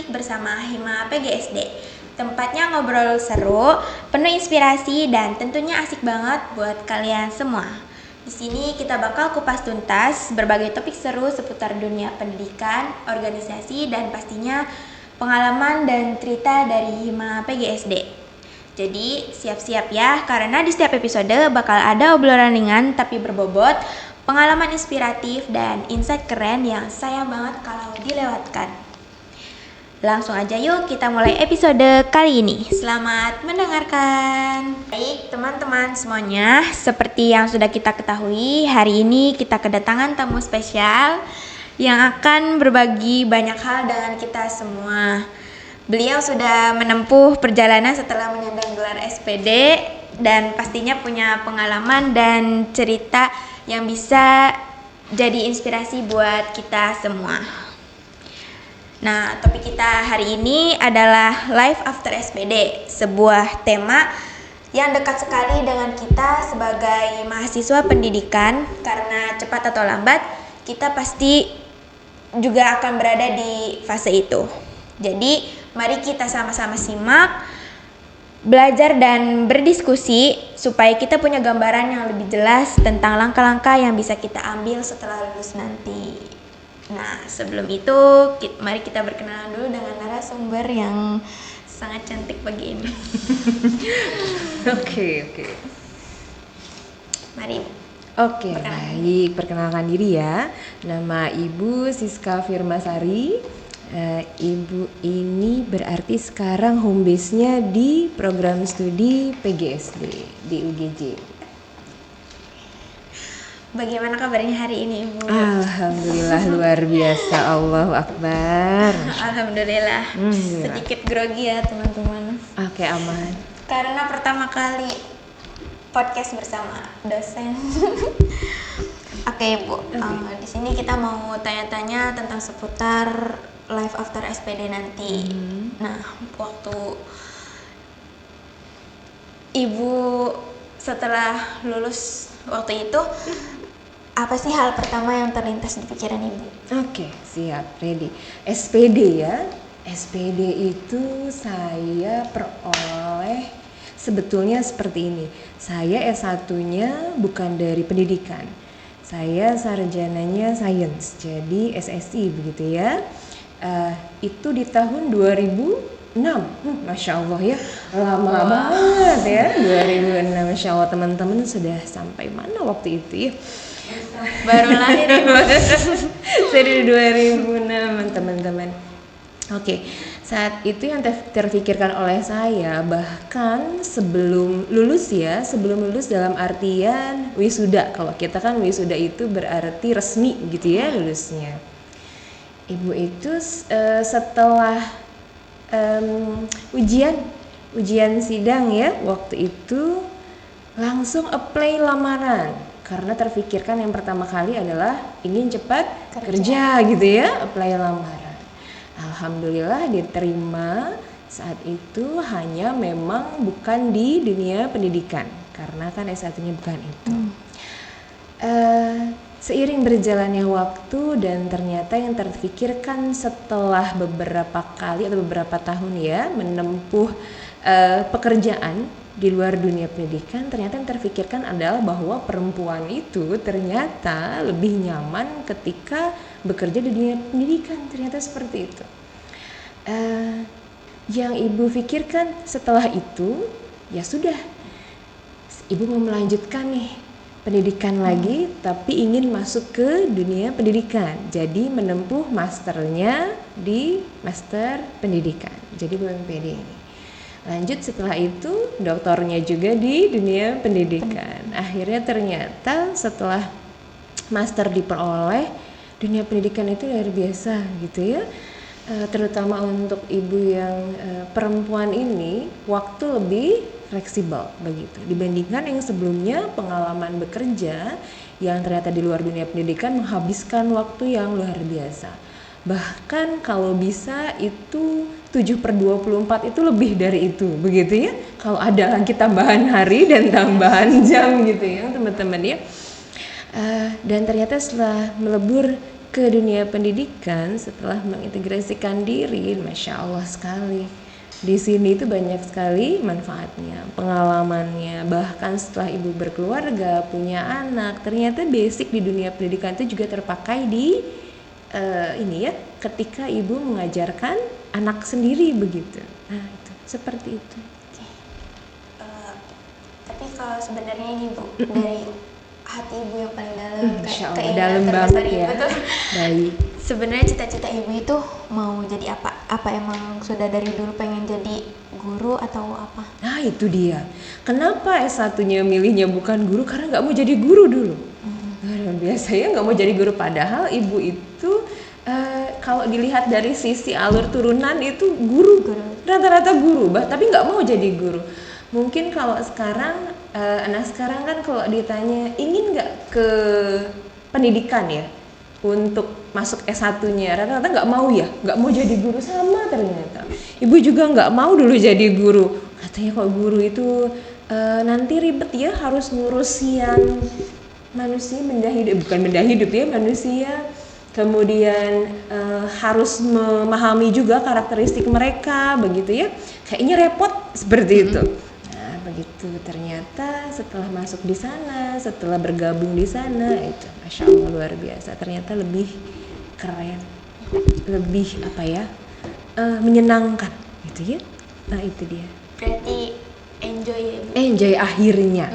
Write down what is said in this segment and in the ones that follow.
asik bersama Hima PGSD. Tempatnya ngobrol seru, penuh inspirasi dan tentunya asik banget buat kalian semua. Di sini kita bakal kupas tuntas berbagai topik seru seputar dunia pendidikan, organisasi dan pastinya pengalaman dan cerita dari Hima PGSD. Jadi siap-siap ya, karena di setiap episode bakal ada obrolan ringan tapi berbobot, pengalaman inspiratif dan insight keren yang sayang banget kalau dilewatkan. Langsung aja yuk kita mulai episode kali ini. Selamat mendengarkan. Baik teman-teman semuanya, seperti yang sudah kita ketahui, hari ini kita kedatangan tamu spesial yang akan berbagi banyak hal dengan kita semua. Beliau sudah menempuh perjalanan setelah menyandang gelar SPD dan pastinya punya pengalaman dan cerita yang bisa jadi inspirasi buat kita semua. Nah, topik kita hari ini adalah Life After SPD, sebuah tema yang dekat sekali dengan kita sebagai mahasiswa pendidikan karena cepat atau lambat kita pasti juga akan berada di fase itu. Jadi, mari kita sama-sama simak, belajar dan berdiskusi supaya kita punya gambaran yang lebih jelas tentang langkah-langkah yang bisa kita ambil setelah lulus nanti. Nah, sebelum itu mari kita berkenalan dulu dengan narasumber yang sangat cantik pagi ini. Oke. Mari. Oke, baik. Perkenalkan diri ya. Nama Ibu Siska Firmasari. Ibu ini berarti sekarang home base-nya di program studi PGSD di UGJ. Bagaimana kabarnya hari ini, Ibu? Alhamdulillah luar biasa. Allahu Akbar. Alhamdulillah. Sedikit grogi ya, teman-teman. Oke, aman. Karena pertama kali podcast bersama dosen. Oke, Bu. Di sini kita mau tanya-tanya tentang seputar life after SPD nanti. Nah, waktu Ibu setelah lulus waktu itu, apa sih hal pertama yang terlintas di pikiran Ibu? Oke, siap, ready. SPD ya. SPD itu saya peroleh sebetulnya seperti ini. Saya S1-nya bukan dari pendidikan. Saya sarjananya sains, jadi SSI begitu ya. Itu di tahun 2006. Masya Allah ya, lama banget ya. 2006, Masya Allah. Teman-teman sudah sampai mana waktu itu ya? Baru lahir. Saya di 2006 teman-teman. Oke, saat itu yang terfikirkan oleh saya bahkan sebelum lulus ya, sebelum lulus dalam artian wisuda. Kalau kita kan wisuda itu berarti resmi gitu ya lulusnya. Ibu itu setelah ujian sidang ya, waktu itu langsung apply lamaran karena terfikirkan yang pertama kali adalah ingin cepat kerja gitu ya, apply lamaran. Alhamdulillah diterima. Saat itu hanya memang bukan di dunia pendidikan karena kan S1-nya bukan itu. Seiring berjalannya waktu dan ternyata yang terfikirkan setelah beberapa kali atau beberapa tahun ya menempuh pekerjaan di luar dunia pendidikan, ternyata yang terfikirkan adalah bahwa perempuan itu ternyata lebih nyaman ketika bekerja di dunia pendidikan. Ternyata seperti itu. Yang ibu pikirkan setelah itu, ya sudah, ibu mau melanjutkan nih pendidikan lagi, tapi ingin masuk ke dunia pendidikan. Jadi menempuh masternya di master pendidikan. Jadi BMPD ini. Lanjut setelah itu doktornya juga di dunia pendidikan. Akhirnya ternyata setelah master diperoleh, dunia pendidikan itu luar biasa gitu ya. Terutama untuk ibu yang perempuan ini waktu lebih fleksibel begitu dibandingkan yang sebelumnya pengalaman bekerja yang ternyata di luar dunia pendidikan menghabiskan waktu yang luar biasa. Bahkan kalau bisa itu 7/24 itu lebih dari itu begitu ya, kalau ada lagi tambahan hari dan tambahan jam gitu ya teman-teman ya. Dan ternyata setelah melebur ke dunia pendidikan setelah mengintegrasikan diri, masya Allah sekali. Di sini itu banyak sekali manfaatnya, pengalamannya. Bahkan setelah ibu berkeluarga, punya anak, ternyata basic di dunia pendidikan itu juga terpakai di ini ya, ketika ibu mengajarkan anak sendiri begitu. Nah itu seperti itu. Eh, tapi kalau sebenarnya ini Bu, dari hati ibu yang paling dalam, Masya Allah, keinginan dalam terbesar banget ya. ibu tuh, Baik. sebenarnya cita-cita ibu itu mau jadi apa? Apa emang sudah dari dulu pengen jadi guru atau apa? Nah itu dia. Kenapa S1-nya milihnya bukan guru? Karena nggak mau jadi guru dulu. Luar biasa ya, nggak mau jadi guru. Padahal ibu itu kalau dilihat dari sisi alur turunan itu guru. Rata-rata guru, tapi nggak mau jadi guru. Mungkin kalau sekarang, anak sekarang kan kalau ditanya ingin nggak ke pendidikan ya, untuk masuk S1-nya, rata-rata nggak mau ya, nggak mau jadi guru. Sama ternyata ibu juga nggak mau dulu jadi guru, katanya kok guru itu nanti ribet ya, harus ngurus yang manusia benda hidup, bukan benda hidup ya, manusia, kemudian harus memahami juga karakteristik mereka begitu ya, kayaknya repot seperti itu. Begitu, ternyata setelah masuk di sana, setelah bergabung di sana, itu masya Allah luar biasa, ternyata lebih keren, lebih apa ya, menyenangkan gitu ya. Nah itu dia, Berarti enjoy ya Bu? enjoy akhirnya.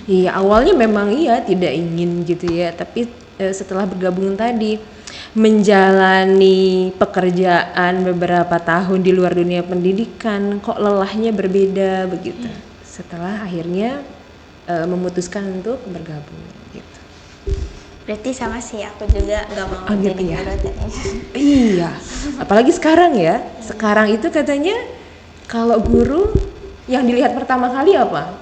Iya, awalnya memang iya tidak ingin gitu ya, tapi setelah bergabung tadi, menjalani pekerjaan beberapa tahun di luar dunia pendidikan, kok lelahnya berbeda begitu. Setelah akhirnya memutuskan untuk bergabung gitu. Berarti sama sih, aku juga nggak mau Oh, gitu jadi ya? guru tadinya. Iya, apalagi sekarang ya. Sekarang itu katanya kalau guru yang dilihat pertama kali apa?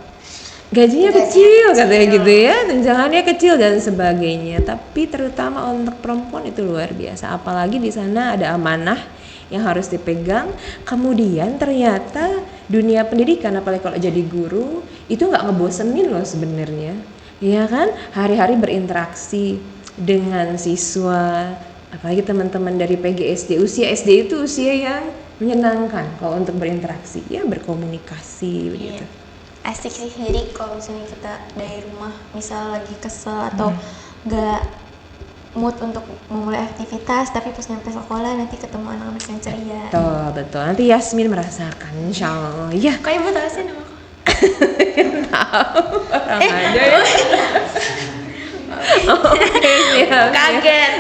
Gajinya kecil katanya gitu ya, tunjangannya kecil dan sebagainya. Tapi terutama untuk perempuan itu luar biasa. Apalagi di sana ada amanah yang harus dipegang. Kemudian ternyata dunia pendidikan, apalagi kalau jadi guru, itu nggak ngebosenin loh sebenarnya. Iya kan? Hari-hari berinteraksi dengan siswa, apalagi teman-teman dari PGSD. Usia SD itu usia yang menyenangkan kalau untuk berinteraksi, ya berkomunikasi begitu. Asik sih, jadi kalau misalnya kita dari rumah misal lagi kesel atau nggak mood untuk memulai aktivitas, tapi pas nyampe sekolah nanti ketemu anak-anak yang ceria. Betul. Nanti Yasmin merasakan, insya Allah. Ya, Kok ibu tahu sih nama aku? orang aja ya. Oke, siap. Kaget.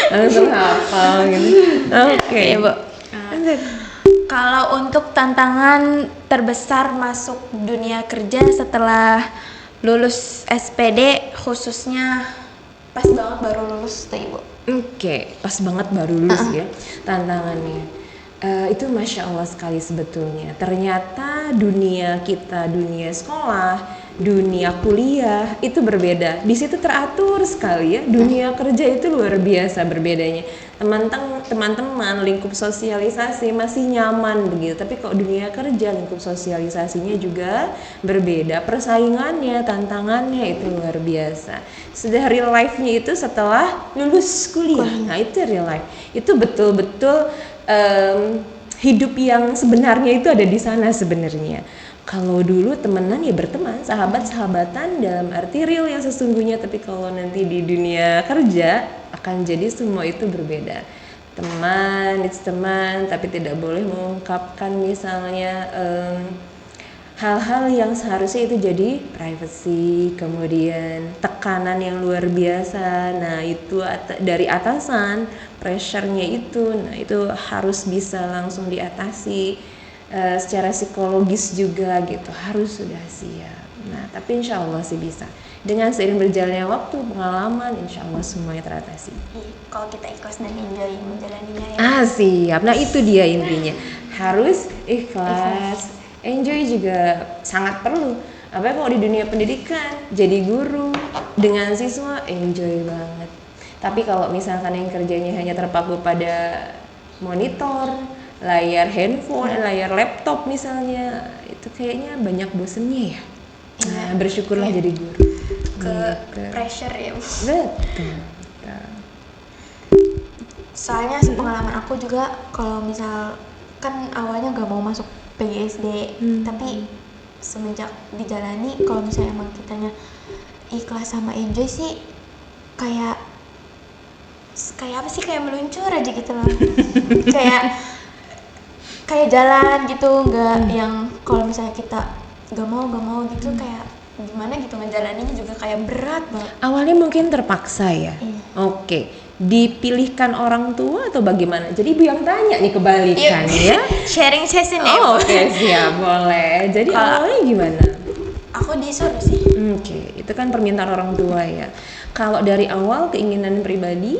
Langsung hafal gitu. Oke, Bu. Kalau untuk tantangan terbesar masuk dunia kerja setelah lulus SPD, khususnya pas banget baru lulus tuh Ibu. Oke, pas banget baru lulus ya tantangannya. Itu masya Allah sekali sebetulnya. Ternyata dunia kita, dunia sekolah, dunia kuliah itu berbeda. Di situ teratur sekali ya. Dunia kerja itu luar biasa berbedanya. Teman-teman lingkup sosialisasi masih nyaman begitu. Tapi kalau dunia kerja lingkup sosialisasinya juga berbeda. Persaingannya, tantangannya itu luar biasa. Sudah real life-nya itu setelah lulus kuliah. Nah itu real life. Itu betul-betul hidup yang sebenarnya itu ada di sana sebenarnya. Kalau dulu temenan ya berteman, sahabat-sahabatan dalam arti real yang sesungguhnya, tapi kalau nanti di dunia kerja akan jadi semua itu berbeda. Teman, it's teman, tapi tidak boleh mengungkapkan misalnya hal-hal yang seharusnya itu jadi privacy, kemudian tekanan yang luar biasa. Nah itu dari atasan, pressure-nya itu, nah itu harus bisa langsung diatasi secara psikologis juga gitu, harus sudah siap. Nah tapi insya Allah sih bisa. Dengan seiring berjalannya waktu, pengalaman, insya Allah semuanya teratasi. Kalau kita ikhlas dan enjoy menjalaninya ya. Siap. Nah itu dia intinya, harus ikhlas. Enjoy juga sangat perlu. Apalagi kalau di dunia pendidikan, jadi guru dengan siswa enjoy banget. Tapi kalau misalkan yang kerjanya hanya terpaku pada monitor, layar handphone, layar laptop misalnya, itu kayaknya banyak bosennya ya. Nah, bersyukurlah jadi guru. Ke pressure ya Bu. Betul. Soalnya sepengalaman aku juga kalau misal kan awalnya gak mau masuk PGSD, tapi semenjak dijalani kalau misalnya emang kitanya ikhlas sama enjoy sih kayak apa sih, kayak meluncur aja gitu loh. kayak jalan gitu, nggak yang kalau misalnya kita gak mau gitu kayak gimana gitu ngejalaninnya juga kayak berat banget. Awalnya mungkin terpaksa ya. Iya. Oke, dipilihkan orang tua atau bagaimana? Jadi ibu yang tanya nih kebalikan ya. Sharing session ya. Oh, oke, siap, boleh. Jadi awalnya gimana? Aku disuruh sih. Oke, itu kan permintaan orang tua ya. Kalau dari awal keinginan pribadi?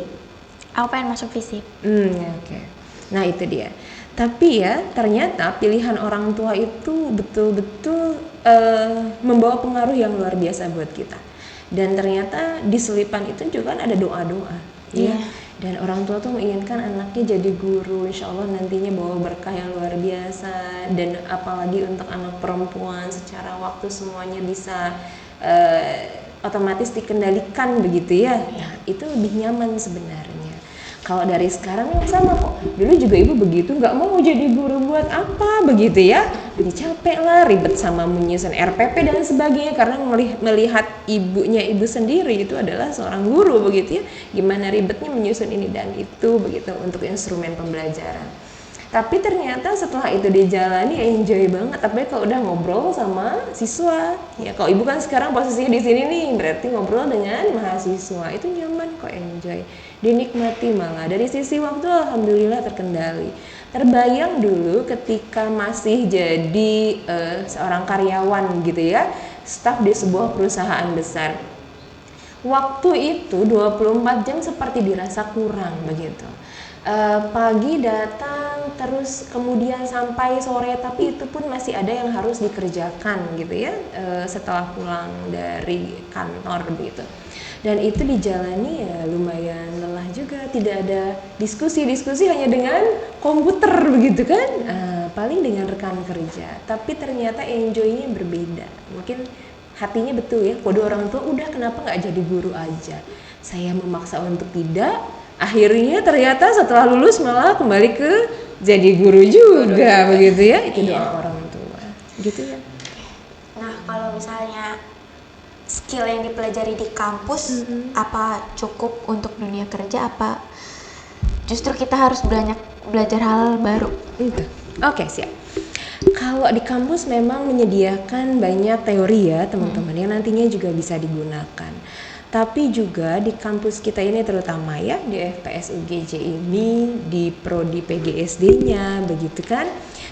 Aku pengen masuk fisip. Oke. Nah itu dia. Tapi ya ternyata pilihan orang tua itu betul-betul membawa pengaruh yang luar biasa buat kita. Dan ternyata di selipan itu juga kan ada doa-doa, ya. Dan orang tua tuh menginginkan anaknya jadi guru, insya Allah nantinya bawa berkah yang luar biasa. Dan apalagi untuk anak perempuan, secara waktu semuanya bisa otomatis dikendalikan begitu ya. Nah, itu lebih nyaman sebenarnya. Kalau dari sekarang sama kok. Dulu juga ibu begitu, nggak mau jadi guru buat apa begitu ya. Jadi capek lah, ribet sama menyusun RPP dan sebagainya karena melihat ibunya ibu sendiri itu adalah seorang guru begitu ya. Gimana ribetnya menyusun ini dan itu begitu untuk instrumen pembelajaran. Tapi ternyata setelah itu dijalani enjoy banget, tapi kalau udah ngobrol sama siswa, ya kalau ibu kan sekarang posisinya di sini nih, berarti ngobrol dengan mahasiswa itu nyaman kok, enjoy, dinikmati malah dari sisi waktu alhamdulillah terkendali. Terbayang dulu ketika masih jadi seorang karyawan gitu ya, staf di sebuah perusahaan besar. Waktu itu 24 jam seperti dirasa kurang begitu. Pagi datang terus kemudian sampai sore, tapi itu pun masih ada yang harus dikerjakan gitu ya setelah pulang dari kantor begitu. Dan itu dijalani ya lumayan lelah juga, tidak ada diskusi hanya dengan komputer begitu kan, paling dengan rekan kerja. Tapi ternyata enjoy-nya berbeda. Mungkin hatinya betul ya, kode orang tua udah kenapa nggak jadi guru aja. Saya memaksa untuk tidak. Akhirnya ternyata setelah lulus malah kembali ke jadi guru juga begitu ya. Itu doa orang tua gitu ya. Nah kalau misalnya skill yang dipelajari di kampus apa cukup untuk dunia kerja, apa justru kita harus belajar hal baru? Oke, siap. Kalau di kampus memang menyediakan banyak teori ya teman-teman yang nantinya juga bisa digunakan. Tapi juga di kampus kita ini terutama ya di FPS UGJ ini, di prodi PGSD-nya begitu kan,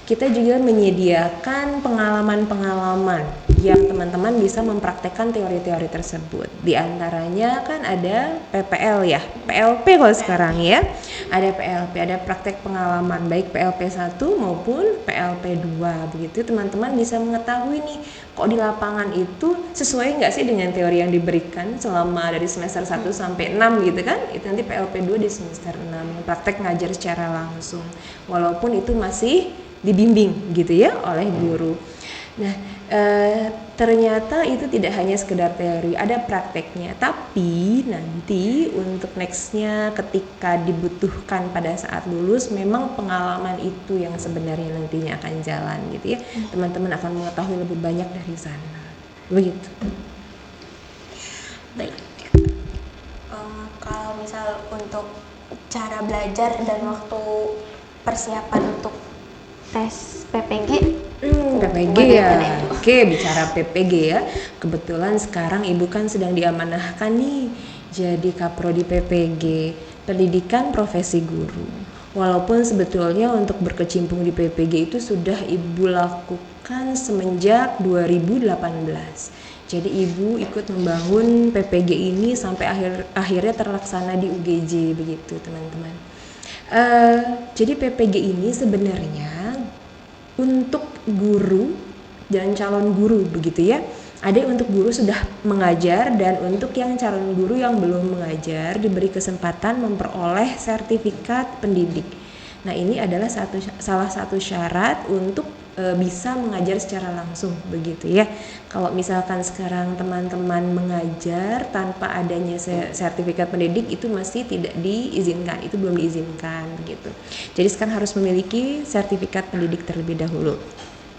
kita juga menyediakan pengalaman-pengalaman yang teman-teman bisa mempraktekkan teori-teori tersebut. Di antaranya kan ada PPL ya, PLP kalau sekarang ya, ada PLP, ada praktek pengalaman baik PLP 1 maupun PLP 2 begitu. Teman-teman bisa mengetahui nih kok di lapangan itu sesuai nggak sih dengan teori yang diberikan selama dari semester 1 sampai 6 gitu kan. Itu nanti PLP 2 di semester 6, praktek ngajar secara langsung walaupun itu masih dibimbing gitu ya oleh guru. Nah ternyata itu tidak hanya sekedar teori, ada prakteknya. Tapi nanti untuk nextnya ketika dibutuhkan pada saat lulus, memang pengalaman itu yang sebenarnya nantinya akan jalan gitu ya. Teman-teman akan mengetahui lebih banyak dari sana. Begitu. Baik. Kalau misal untuk cara belajar dan waktu persiapan untuk tes PPG, PPG ya. Oke, bicara PPG ya. Kebetulan sekarang ibu kan sedang diamanahkan nih jadi kaprodi PPG, pendidikan profesi guru. Walaupun sebetulnya untuk berkecimpung di PPG itu sudah ibu lakukan semenjak 2018. Jadi ibu ikut membangun PPG ini sampai akhirnya terlaksana di UGJ begitu teman-teman. Jadi PPG ini sebenarnya untuk guru dan calon guru begitu ya. Ada untuk guru sudah mengajar dan untuk yang calon guru yang belum mengajar diberi kesempatan memperoleh sertifikat pendidik. Nah ini adalah salah satu syarat untuk bisa mengajar secara langsung begitu ya. Kalau misalkan sekarang teman-teman mengajar tanpa adanya sertifikat pendidik itu masih tidak diizinkan, itu belum diizinkan begitu. Jadi sekarang harus memiliki sertifikat pendidik terlebih dahulu.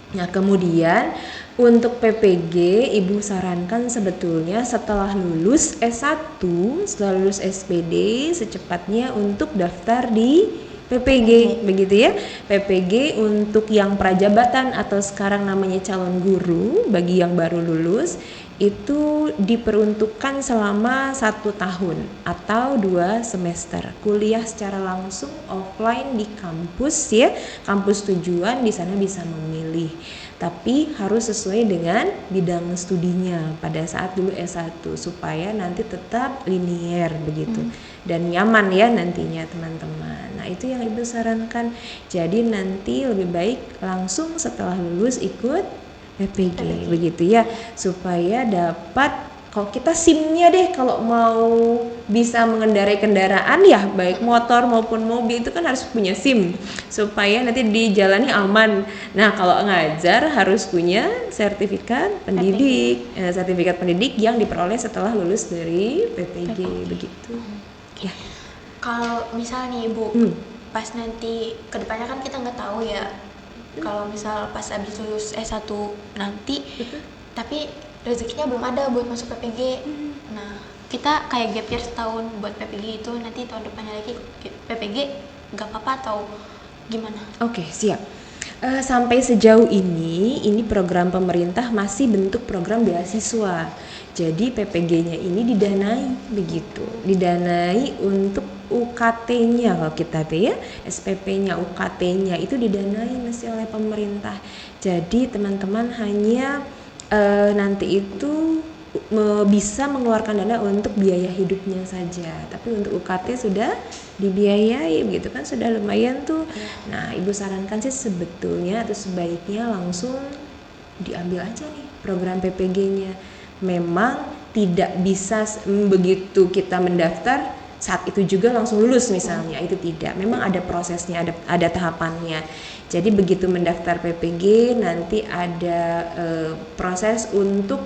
Nah, kemudian untuk PPG Ibu sarankan sebetulnya setelah lulus S1, setelah lulus SPD secepatnya untuk daftar di PPG begitu ya. PPG untuk yang prajabatan atau sekarang namanya calon guru bagi yang baru lulus itu diperuntukkan selama 1 tahun atau 2 semester kuliah secara langsung offline di kampus ya, kampus tujuan. Di sana bisa memilih, tapi harus sesuai dengan bidang studinya pada saat dulu S1 supaya nanti tetap linier begitu dan nyaman ya nantinya teman-teman. Nah, itu yang Ibu sarankan. Jadi nanti lebih baik langsung setelah lulus ikut PPG begitu ya, supaya dapat, kalau kita SIM-nya deh kalau mau bisa mengendarai kendaraan ya baik motor maupun mobil itu kan harus punya SIM supaya nanti dijalani aman. Nah, kalau ngajar harus punya sertifikat pendidik, sertifikat pendidik yang diperoleh setelah lulus dari PPG begitu. Ya. Kalau misalnya nih Ibu, pas nanti kedepannya kan kita nggak tahu ya. Kalau misal pas abis lulus S1 nanti, tapi rezekinya belum ada buat masuk PPG. Nah, kita kayak gap year setahun buat PPG itu, nanti tahun depannya lagi PPG nggak apa-apa atau gimana? Oke, siap. Sampai sejauh ini program pemerintah masih bentuk program beasiswa. Jadi PPG-nya ini didanai begitu, didanai untuk UKT-nya kalau kita tuh ya, SPP-nya, UKT-nya itu didanai masih oleh pemerintah. Jadi teman-teman hanya nanti itu bisa mengeluarkan dana untuk biaya hidupnya saja, tapi untuk UKT sudah dibiayai begitu kan, sudah lumayan tuh. Nah, Ibu sarankan sih sebetulnya atau sebaiknya langsung diambil aja nih program PPG-nya. Memang tidak bisa begitu kita mendaftar saat itu juga langsung lulus misalnya, itu tidak. Memang ada prosesnya, ada tahapannya. Jadi begitu mendaftar PPG nanti ada proses untuk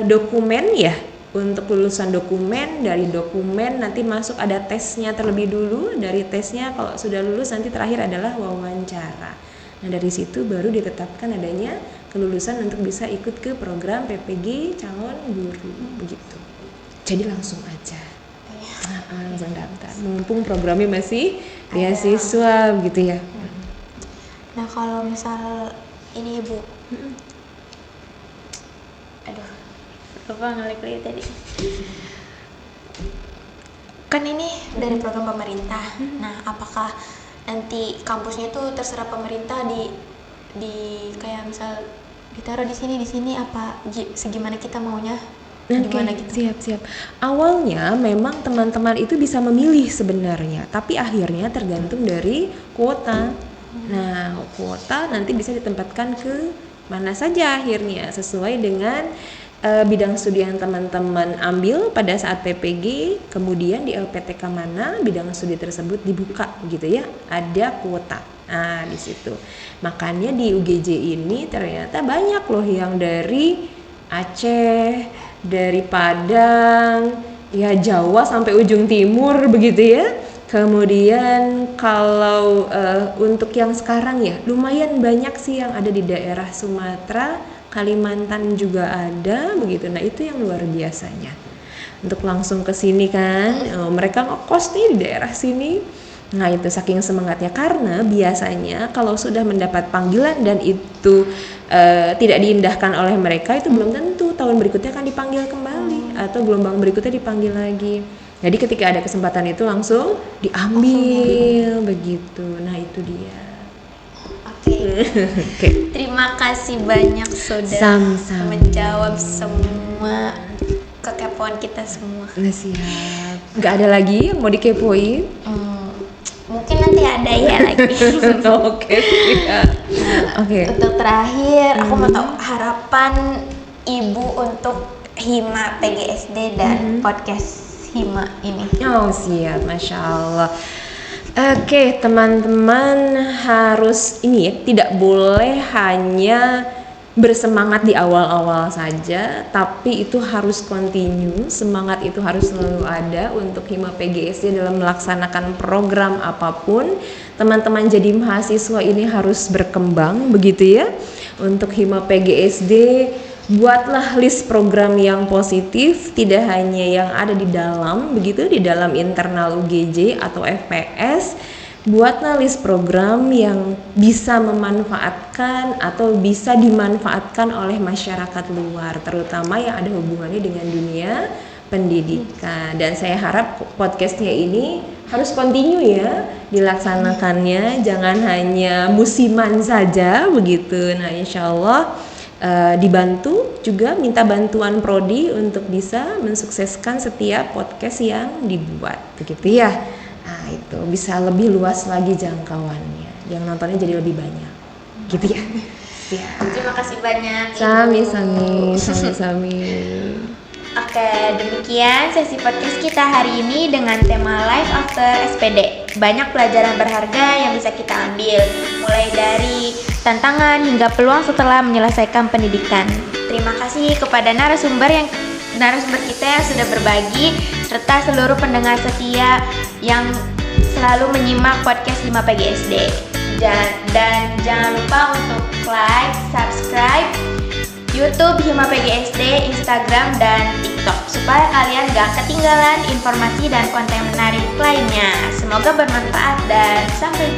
dokumen ya, untuk lulusan dokumen. Dari dokumen nanti masuk ada tesnya terlebih dulu. Dari tesnya kalau sudah lulus nanti terakhir adalah wawancara. Nah, dari situ baru ditetapkan adanya kelulusan untuk bisa ikut ke program PPG calon guru begitu. Jadi langsung aja. Langsung daftar. Mumpung programnya masih beasiswa gitu ya. Nah, kalau misal ini Ibu, aduh, lupa ngelik tadi. Kan ini dari program pemerintah. Nah, apakah nanti kampusnya itu terserah pemerintah di kayak misal ditaruh di sini apa segimana kita maunya? Gimana gitu? Siap. Awalnya memang teman-teman itu bisa memilih sebenarnya, tapi akhirnya tergantung dari kuota. Nah, kuota nanti bisa ditempatkan ke mana saja akhirnya sesuai dengan bidang studi yang teman-teman ambil pada saat PPG, kemudian di LPTK mana bidang studi tersebut dibuka gitu ya, ada kuota. Nah, di situ. Makanya di UGJ ini ternyata banyak loh yang dari Aceh, dari Padang, ya Jawa sampai ujung timur begitu ya. Kemudian kalau untuk yang sekarang ya lumayan banyak sih yang ada di daerah Sumatera, Kalimantan juga ada begitu. Nah, itu yang luar biasanya. Untuk langsung ke sini kan, mereka ngekos nih di daerah sini. Nah, itu saking semangatnya, karena biasanya kalau sudah mendapat panggilan dan itu tidak diindahkan oleh mereka, itu belum tentu tahun berikutnya akan dipanggil kembali atau gelombang berikutnya dipanggil lagi. Jadi ketika ada kesempatan itu langsung diambil begitu. Nah, itu dia. Oke. Terima kasih banyak sudah Sama-sama menjawab semua kekepoan kita semua. Siap. Nggak ada lagi yang mau dikepoin? Mungkin nanti ada ya lagi. Oke, siap. Oke. Untuk terakhir, aku mau tahu harapan Ibu untuk Hima PGSD dan podcast Hima ini. Oh, siap, Masya Allah. Oke, teman-teman harus ini ya, tidak boleh hanya bersemangat di awal-awal saja, tapi itu harus continue. Semangat itu harus selalu ada untuk Hima PGSD dalam melaksanakan program apapun. Teman-teman jadi mahasiswa ini harus berkembang, begitu ya. Untuk Hima PGSD, buatlah list program yang positif, tidak hanya yang ada di dalam, begitu, di dalam internal UGJ atau FPS. Buatlah list program yang bisa memanfaatkan atau bisa dimanfaatkan oleh masyarakat luar, terutama yang ada hubungannya dengan dunia pendidikan. Dan saya harap podcastnya ini harus continue ya dilaksanakannya, jangan hanya musiman saja begitu. Nah, insya Allah dibantu juga, minta bantuan Prodi untuk bisa mensukseskan setiap podcast yang dibuat, begitu ya. Nah, itu bisa lebih luas lagi jangkauannya, yang nontonnya jadi lebih banyak, gitu ya. Ya. Terima kasih banyak, Ibu. Sami-sami. Oke, demikian sesi podcast kita hari ini dengan tema Life After SPD. Banyak pelajaran berharga yang bisa kita ambil, mulai dari tantangan hingga peluang setelah menyelesaikan pendidikan. Terima kasih kepada narasumber kita yang sudah berbagi, serta seluruh pendengar setia yang selalu menyimak podcast Hima PGSD. Dan jangan lupa untuk like, subscribe YouTube Hima PGSD, Instagram, dan TikTok supaya kalian gak ketinggalan informasi dan konten menarik lainnya. Semoga bermanfaat dan sampai